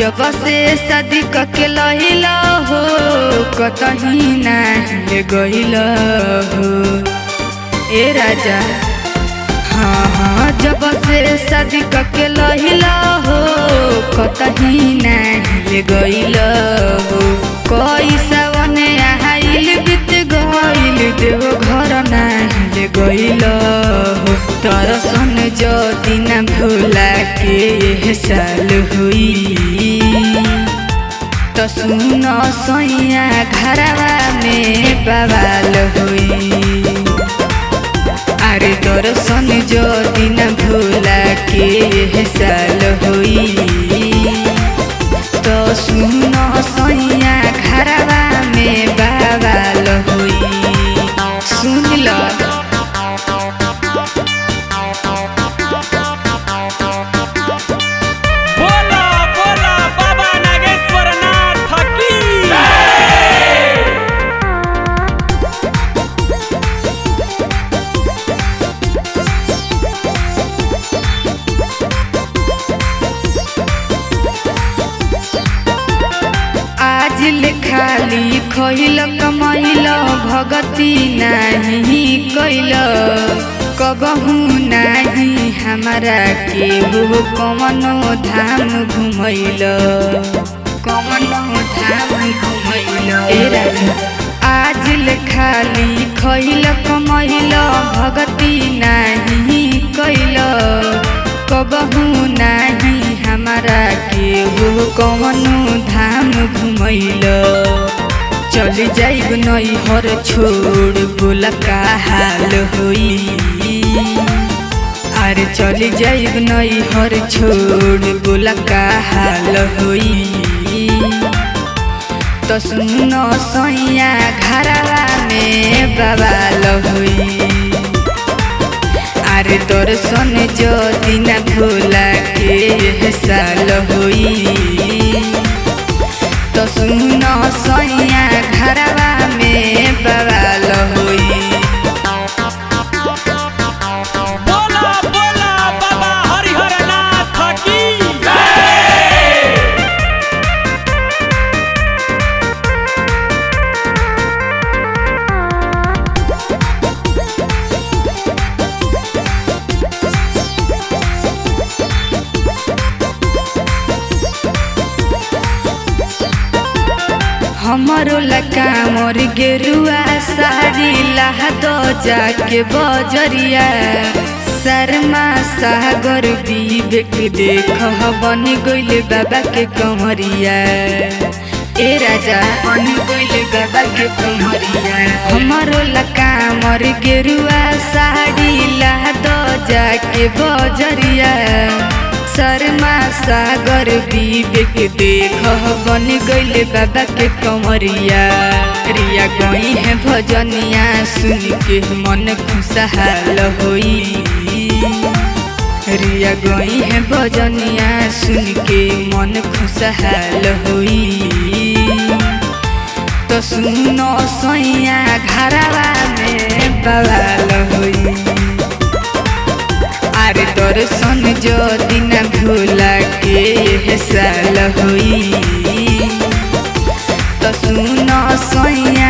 जब से शादी के लहिला हो कतही नहीं गइला हो ए राजा। हाँ हाँ जब से शादी के लहिला हो कतही नहीं गइला हो। कोई सावन आइल बीत गइल देव घर नहीं गइला हो। दर्शन जो दिन भुला के साल हुई तो सुन सैया घरवा में बवाल हुई। अरे दर्शन जो दिन भुला के साल हुई तो सुन सैया घरवा में बवाल हुई। सुन लो खाली खइल कमैल भगती नहीं कैल कबहू नहीं हमारा के हो कमनो धाम घुमैल कमनो धाम घुमैल। आज खाली खइल कमैल भगती नहीं कैल कबहू नहीं हमारा के हो कमनो धाम घुमैल। चल जाइब नैहर छोड़ बोला का हाल होई। अरे चल जाइब नैहर छोड़ बोला का हाल होई तो सुन सैया घरवा में बवाल होई। अरे दर्शन जो दिन भुला के साल हुई तो सुन सैया घरवा में बवाल हुई। बोला बोला बाबा हरिहर नाथ की हमारो लका मोर गेरुआ साड़ी लहा दो जाके बजरिया। शर्मा सागर विवेक देख बन गइल बाबा के कमरिया ए राजा बन गइल बाबा के कमरिया। हमारो लका मोर गेरुआ साड़ी लहा दो जाके बजरिया। शर्मा सागर विवेक देख बन गइल बाबा के कमरिया। रिया गई है भजनिया सुन के मन खुशहाल होई। रिया गई है भजनिया सुन के मन खुशहाल होई तो सुन सैया घरवा में बवाल होई। अरे दर्शन जो दिन भुला के साल हुई तो सुन सैया